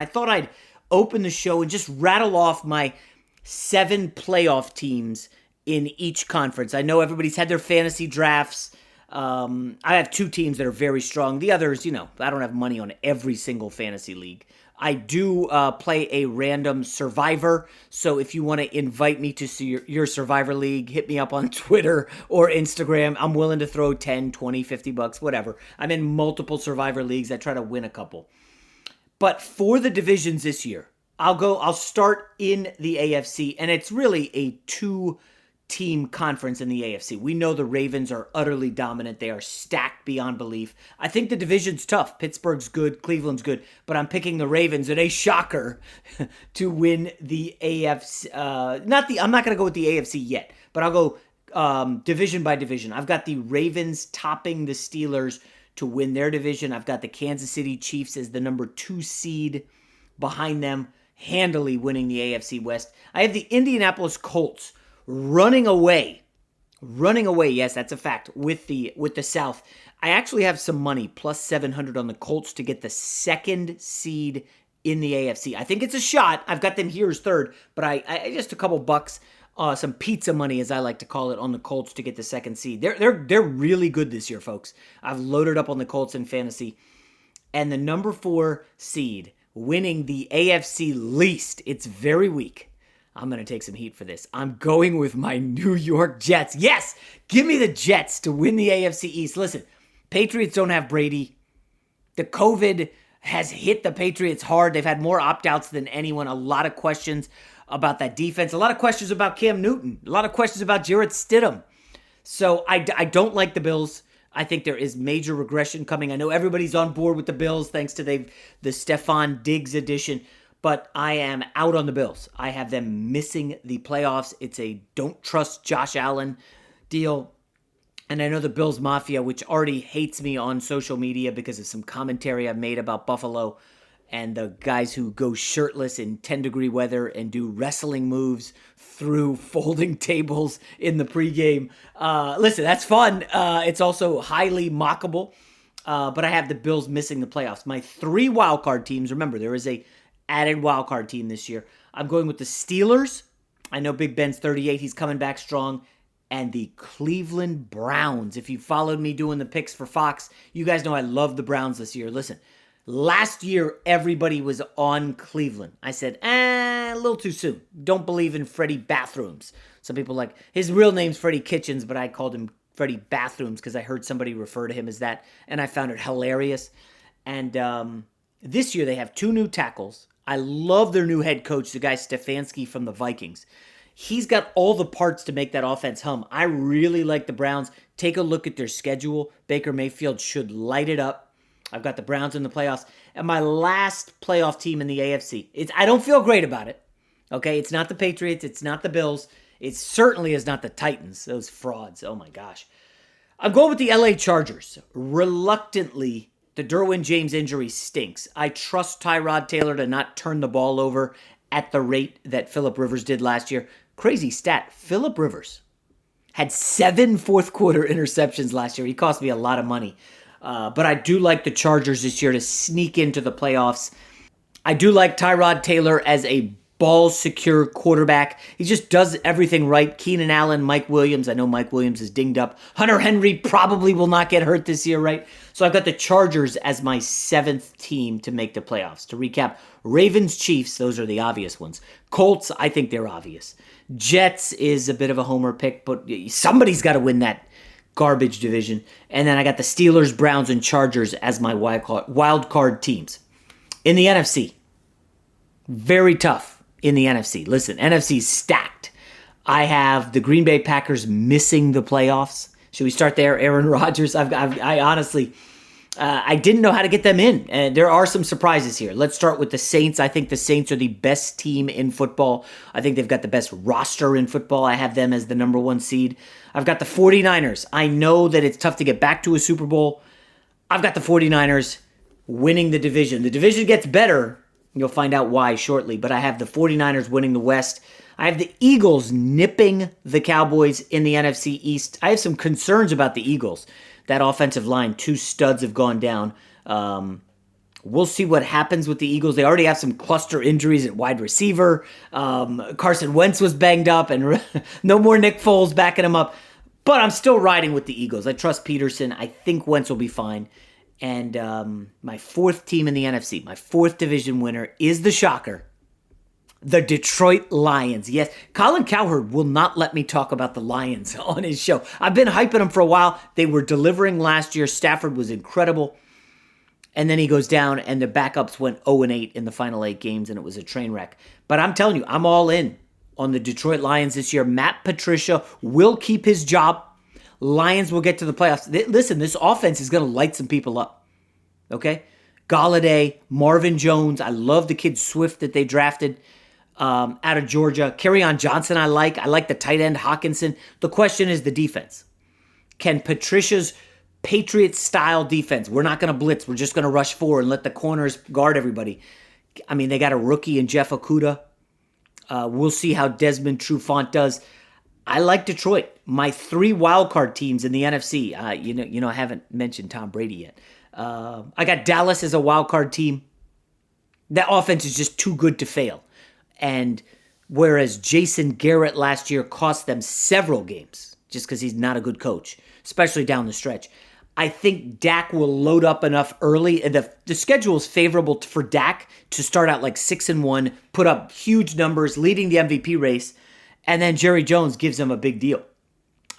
thought I'd open the show and just rattle off my 7 playoff teams in each conference. I know everybody's had their fantasy drafts. I have 2 teams that are very strong. The others, I don't have money on every single fantasy league. I do play a random Survivor, so if you want to invite me to see your Survivor league, hit me up on Twitter or Instagram. I'm willing to throw 10, 20, 50 bucks, whatever. I'm in multiple Survivor leagues. I try to win a couple. But for the divisions this year, I'll start in the AFC, and it's really a 2-team conference in the AFC. We know the Ravens are utterly dominant. They are stacked beyond belief. I think the division's tough. Pittsburgh's good, Cleveland's good, but I'm picking the Ravens in a shocker to win the AFC. I'm not going to go with the AFC yet, but I'll go division by division. I've got the Ravens topping the Steelers to win their division. I've got the Kansas City Chiefs as the number 2 seed behind them, handily winning the AFC West. I have the Indianapolis Colts running away, yes, that's a fact, with the South. I actually have some money, plus 700 on the Colts to get the 2nd seed in the AFC. I think it's a shot. I've got them here as 3rd, but I just a couple bucks, some pizza money, as I like to call it, on the Colts to get the 2nd seed. They're really good this year, folks. I've loaded up on the Colts in fantasy. And the number 4 seed, winning the AFC least, it's very weak. I'm going to take some heat for this. I'm going with my New York Jets. Yes, give me the Jets to win the AFC East. Listen, Patriots don't have Brady. The COVID has hit the Patriots hard. They've had more opt-outs than anyone. A lot of questions about that defense. A lot of questions about Cam Newton. A lot of questions about Jarrett Stidham. So I don't like the Bills. I think there is major regression coming. I know everybody's on board with the Bills thanks to the Stephon Diggs edition. But I am out on the Bills. I have them missing the playoffs. It's a don't trust Josh Allen deal. And I know the Bills Mafia, which already hates me on social media because of some commentary I've made about Buffalo and the guys who go shirtless in 10-degree weather and do wrestling moves through folding tables in the pregame. Listen, that's fun. It's also highly mockable. But I have the Bills missing the playoffs. My 3 wildcard teams, remember, there is a added wildcard team this year. I'm going with the Steelers. I know Big Ben's 38. He's coming back strong. And the Cleveland Browns. If you followed me doing the picks for Fox, you guys know I love the Browns this year. Listen, last year, everybody was on Cleveland. I said, a little too soon. Don't believe in Freddie Bathrooms. Some people his real name's Freddie Kitchens, but I called him Freddie Bathrooms because I heard somebody refer to him as that, and I found it hilarious. And this year, they have 2 new tackles. I love their new head coach, the guy Stefanski from the Vikings. He's got all the parts to make that offense hum. I really like the Browns. Take a look at their schedule. Baker Mayfield should light it up. I've got the Browns in the playoffs. And my last playoff team in the AFC. I don't feel great about it. Okay, it's not the Patriots. It's not the Bills. It certainly is not the Titans. Those frauds. Oh my gosh. I'm going with the LA Chargers. Reluctantly, the Derwin James injury stinks. I trust Tyrod Taylor to not turn the ball over at the rate that Phillip Rivers did last year. Crazy stat. Phillip Rivers had 7 fourth-quarter interceptions last year. He cost me a lot of money. But I do like the Chargers this year to sneak into the playoffs. I do like Tyrod Taylor as a ball-secure quarterback. He just does everything right. Keenan Allen, Mike Williams. I know Mike Williams is dinged up. Hunter Henry probably will not get hurt this year, right? So I've got the Chargers as my 7th team to make the playoffs. To recap, Ravens, Chiefs, those are the obvious ones. Colts, I think they're obvious. Jets is a bit of a homer pick, but somebody's got to win that garbage division. And then I got the Steelers, Browns, and Chargers as my wild card teams. In the NFC, very tough. In the NFC. Listen, NFC's stacked. I have the Green Bay Packers missing the playoffs. Should we start there? Aaron Rodgers. I honestly, I didn't know how to get them in. And there are some surprises here. Let's start with the Saints. I think the Saints are the best team in football. I think they've got the best roster in football. I have them as the number 1 seed. I've got the 49ers. I know that it's tough to get back to a Super Bowl. I've got the 49ers winning the division. The division gets better. You'll find out why shortly, but I have the 49ers winning the West. I have the Eagles nipping the Cowboys in the NFC East. I have some concerns about the Eagles. That offensive line, 2 studs have gone down. We'll see what happens with the Eagles. They already have some cluster injuries at wide receiver. Carson Wentz was banged up, and no more Nick Foles backing him up. But I'm still riding with the Eagles. I trust Peterson. I think Wentz will be fine. And my fourth team in the NFC, my fourth division winner, is the shocker, the Detroit Lions. Yes, Colin Cowherd will not let me talk about the Lions on his show. I've been hyping them for a while. They were delivering last year. Stafford was incredible. And then he goes down, and the backups went 0-8 in the final 8 games, and it was a train wreck. But I'm telling you, I'm all in on the Detroit Lions this year. Matt Patricia will keep his job. Lions will get to the playoffs. Listen, this offense is going to light some people up. Okay? Galladay, Marvin Jones. I love the kid Swift that they drafted out of Georgia. Kerryon Johnson I like. I like the tight end Hawkinson. The question is the defense. Can Patricia's Patriots-style defense, we're not going to blitz, we're just going to rush forward and let the corners guard everybody. I mean, they got a rookie in Jeff Okudah. We'll see how Desmond Trufant does. I like Detroit. My 3 wildcard teams in the NFC. I haven't mentioned Tom Brady yet. I got Dallas as a wildcard team. That offense is just too good to fail. And whereas Jason Garrett last year cost them several games just because he's not a good coach, especially down the stretch, I think Dak will load up enough early. And the schedule is favorable for Dak to start out like 6-1, put up huge numbers, leading the MVP race, and then Jerry Jones gives him a big deal.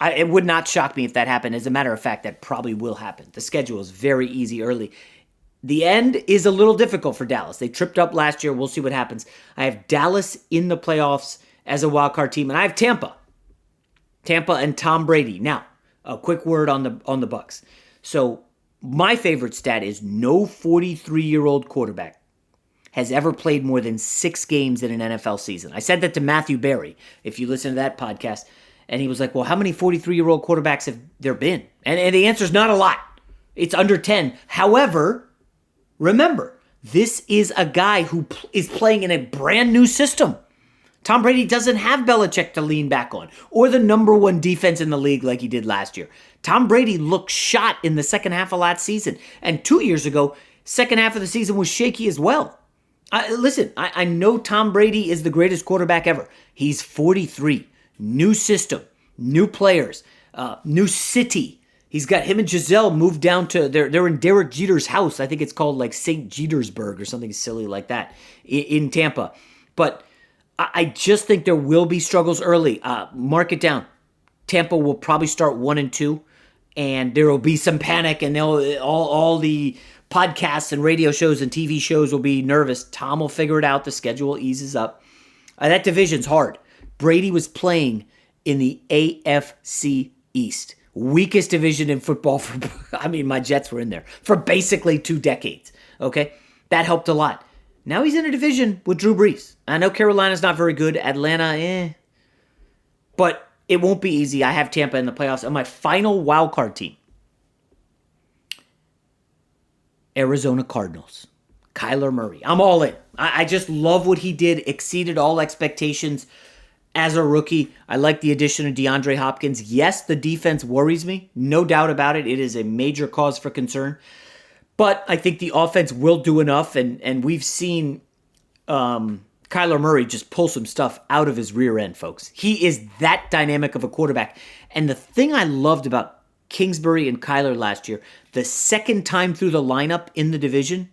It would not shock me if that happened. As a matter of fact, that probably will happen. The schedule is very easy early. The end is a little difficult for Dallas. They tripped up last year. We'll see what happens. I have Dallas in the playoffs as a wildcard team, and I have Tampa. Tampa and Tom Brady. Now, a quick word on the Bucs. So my favorite stat is no 43-year-old quarterback has ever played more than 6 games in an NFL season. I said that to Matthew Berry, if you listen to that podcast, and he was like, well, how many 43-year-old quarterbacks have there been? And the answer is not a lot. It's under 10. However, remember, this is a guy who is playing in a brand new system. Tom Brady doesn't have Belichick to lean back on, or the number 1 defense in the league like he did last year. Tom Brady looked shot in the second half of last season. And 2 years ago, second half of the season was shaky as well. Listen, I know Tom Brady is the greatest quarterback ever. He's 43. New system, new players, new city. He's got him and Giselle moved down to, they're in Derek Jeter's house. I think it's called like St. Jetersburg or something silly like that in Tampa. But I just think there will be struggles early. Mark it down. Tampa will probably start 1-2, and there will be some panic, and all the podcasts and radio shows and TV shows will be nervous. Tom will figure it out. The schedule eases up. That division's hard. Brady was playing in the AFC East. Weakest division in football my Jets were in there for basically 2 decades. Okay? That helped a lot. Now he's in a division with Drew Brees. I know Carolina's not very good. Atlanta, But it won't be easy. I have Tampa in the playoffs. And my final wildcard team, Arizona Cardinals. Kyler Murray. I'm all in. I just love what he did. Exceeded all expectations as a rookie. I like the addition of DeAndre Hopkins. Yes, the defense worries me. No doubt about it. It is a major cause for concern. But I think the offense will do enough, and we've seen Kyler Murray just pull some stuff out of his rear end, folks. He is that dynamic of a quarterback. And the thing I loved about Kingsbury and Kyler last year, the second time through the lineup in the division,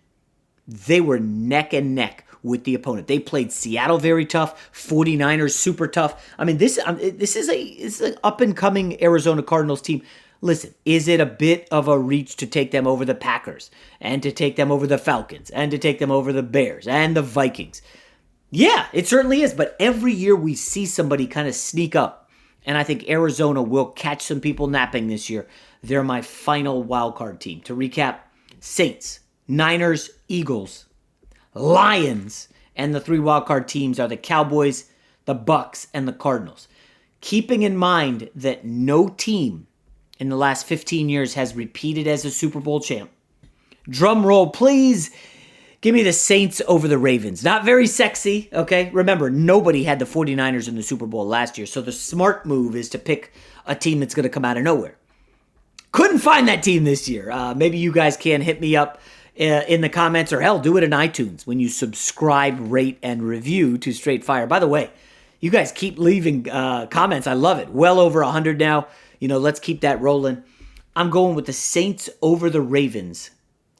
they were neck and neck with the opponent. They played Seattle very tough, 49ers super tough. I mean, this is an up-and-coming Arizona Cardinals team. Listen, is it a bit of a reach to take them over the Packers and to take them over the Falcons and to take them over the Bears and the Vikings? Yeah, it certainly is. But every year we see somebody kind of sneak up. And I think Arizona will catch some people napping this year. They're my final wildcard team. To recap, Saints, Niners, Eagles, Lions, and the 3 wildcard teams are the Cowboys, the Bucks, and the Cardinals. Keeping in mind that no team in the last 15 years has repeated as a Super Bowl champ. Drum roll, please. Give me the Saints over the Ravens. Not very sexy, okay? Remember, nobody had the 49ers in the Super Bowl last year, so the smart move is to pick a team that's going to come out of nowhere. Couldn't find that team this year. Maybe you guys can hit me up in the comments, or hell, do it in iTunes when you subscribe, rate, and review to Straight Fire. By the way, you guys keep leaving comments. I love it. Well over 100 now. Let's keep that rolling. I'm going with the Saints over the Ravens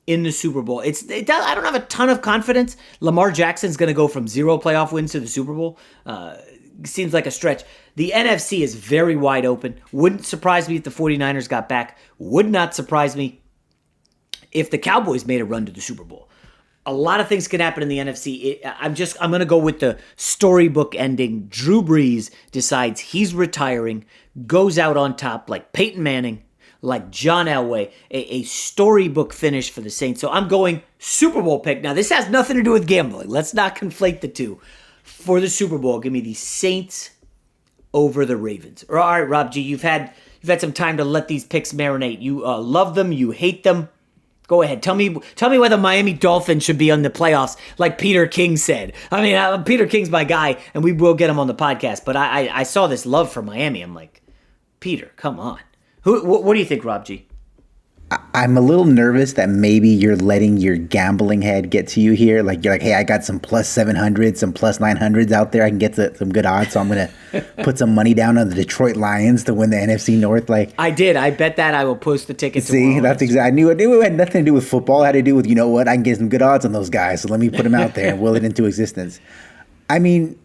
in the Super Bowl. I don't have a ton of confidence. Lamar Jackson's going to go from 0 playoff wins to the Super Bowl. Seems like a stretch. The NFC is very wide open. Wouldn't surprise me if the 49ers got back. Would not surprise me if the Cowboys made a run to the Super Bowl. A lot of things can happen in the NFC. I'm going to go with the storybook ending. Drew Brees decides he's retiring, goes out on top like Peyton Manning, like John Elway, a storybook finish for the Saints. So I'm going Super Bowl pick. Now, this has nothing to do with gambling. Let's not conflate the two. For the Super Bowl, give me the Saints over the Ravens. All right, Rob G, you've had some time to let these picks marinate. You love them, you hate them. Go ahead. Tell me why the Miami Dolphins should be on the playoffs, like Peter King said. I mean, Peter King's my guy, and we will get him on the podcast. But I saw this love for Miami. I'm like, Peter, come on. What do you think, Rob G? I'm a little nervous that maybe you're letting your gambling head get to you here. Like, you're like, hey, I got some plus 700s, some plus 900s out there. I can get some good odds, so I'm going to put some money down on the Detroit Lions to win the NFC North. Like, I did. I bet that I will post the tickets. See, that's exactly. I knew it had nothing to do with football. It had to do with, I can get some good odds on those guys, so let me put them out there and will it into existence. I mean,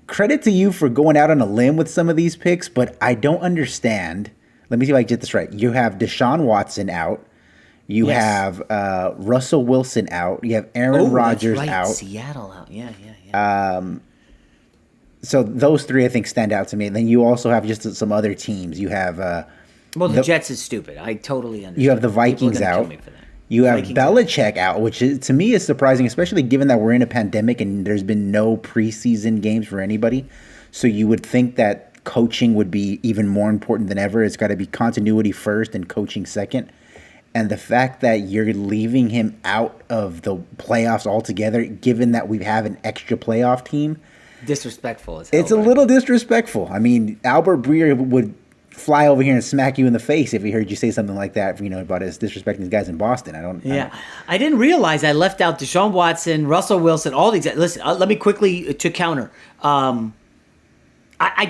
credit to you for going out on a limb with some of these picks, but I don't understand. Let me see if I get this right. You have Deshaun Watson out. You have Russell Wilson out. You have Aaron Rodgers out. Seattle out. Yeah. So those three, I think, stand out to me. And then you also have just some other teams. You have the Jets is stupid. I totally understand. You have the Vikings out. You have Belichick out, which to me is surprising, especially given that we're in a pandemic and there's been no preseason games for anybody. So you would think that coaching would be even more important than ever. It's got to be continuity first and coaching second. And the fact that you're leaving him out of the playoffs altogether, given that we have an extra playoff team. Disrespectful as hell. It's a little disrespectful. I mean, Albert Breer would fly over here and smack you in the face if he heard you say something like that, about us disrespecting these guys in Boston. I didn't realize I left out Deshaun Watson, Russell Wilson, all these. Listen, let me quickly to counter. I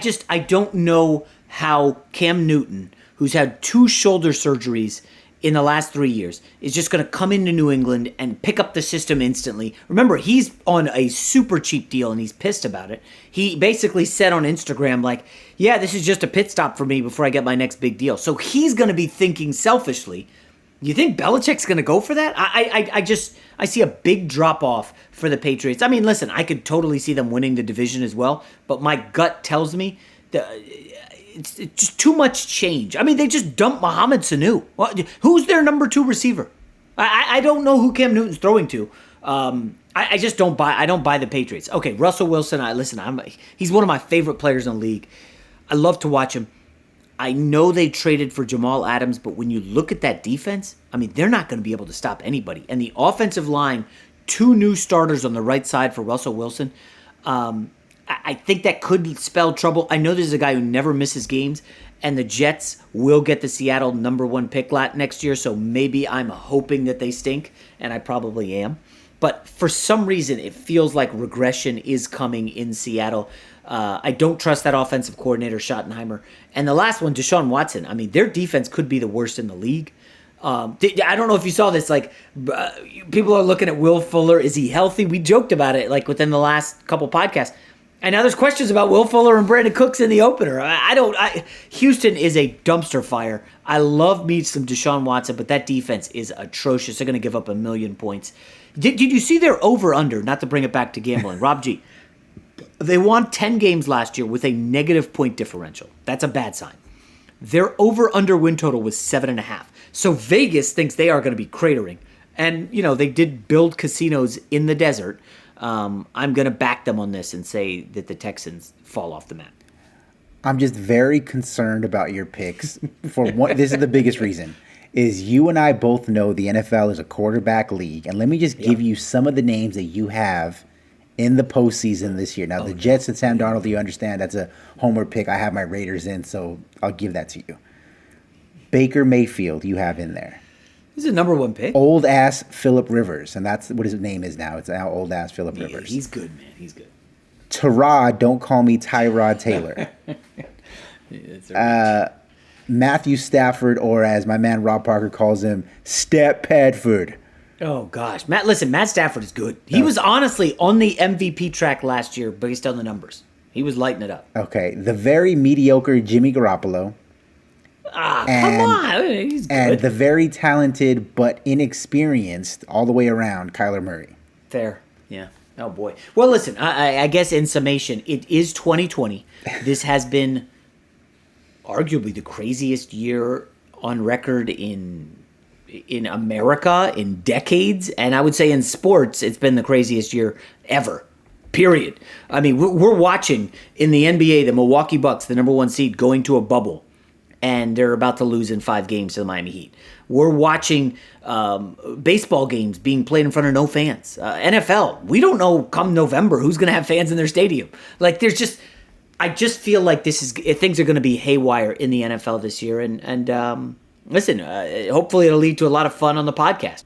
don't know how Cam Newton, who's had 2 shoulder surgeries in the last 3 years, is just going to come into New England and pick up the system instantly. Remember, he's on a super cheap deal and he's pissed about it. He basically said on Instagram, like, yeah, this is just a pit stop for me before I get my next big deal. So he's going to be thinking selfishly. You think Belichick's going to go for that? I see a big drop-off for the Patriots. I mean, listen, I could totally see them winning the division as well, but my gut tells me that it's just too much change. I mean, they just dumped Mohamed Sanu. Who's their number 2 receiver? I don't know who Cam Newton's throwing to. I just don't buy. I don't buy the Patriots. Okay, Russell Wilson. He's one of my favorite players in the league. I love to watch him. I know they traded for Jamal Adams, but when you look at that defense, I mean, they're not going to be able to stop anybody. And the offensive line, 2 new starters on the right side for Russell Wilson. I think that could spell trouble. I know this is a guy who never misses games, and the Jets will get the Seattle number 1 pick next year, so maybe I'm hoping that they stink, and I probably am. But for some reason, it feels like regression is coming in Seattle. I don't trust that offensive coordinator, Schottenheimer. And the last one, Deshaun Watson. I mean, their defense could be the worst in the league. I don't know if you saw this. Like, people are looking at Will Fuller. Is he healthy? We joked about it, like, within the last couple podcasts. And now there's questions about Will Fuller and Brandon Cooks in the opener. Houston is a dumpster fire. I love me some Deshaun Watson, but that defense is atrocious. They're going to give up 1 million points. Did you see their over-under, not to bring it back to gambling? Rob G, they won 10 games last year with a negative point differential. That's a bad sign. Their over-under win total was 7.5. So Vegas thinks they are going to be cratering. And, they did build casinos in the desert. I'm going to back them on this and say that the Texans fall off the map. I'm just very concerned about your picks. This is the biggest reason, is you and I both know the NFL is a quarterback league. And let me just give you some of the names that you have in the postseason this year. Now, the Jets and Sam Darnold, you understand that's a homer pick. I have my Raiders in, so I'll give that to you. Baker Mayfield, you have in there. He's a number 1 pick. Old ass Phillip Rivers, and that's what his name is now. It's now old ass Phillip Rivers. He's good, man. He's good. Tyrod, don't call me Tyrod Taylor. Matthew Stafford, or as my man Rob Parker calls him, Step Padford. Oh gosh, Matt Stafford is good. He was honestly on the MVP track last year based on the numbers. He was lighting it up. Okay, the very mediocre Jimmy Garoppolo. Come on, he's good. And the very talented but inexperienced all the way around Kyler Murray. Fair, yeah. Oh boy. Well, listen, I guess in summation, it is 2020. This has been arguably the craziest year on record in America in decades, and I would say in sports, it's been the craziest year ever. Period. I mean, we're watching in the NBA the Milwaukee Bucks, the number 1 seed, going to a bubble, and they're about to lose in 5 games to the Miami Heat. We're watching baseball games being played in front of no fans. NFL, we don't know come November who's going to have fans in their stadium. Like, I just feel like things are going to be haywire in the NFL this year. And listen, hopefully it'll lead to a lot of fun on the podcast.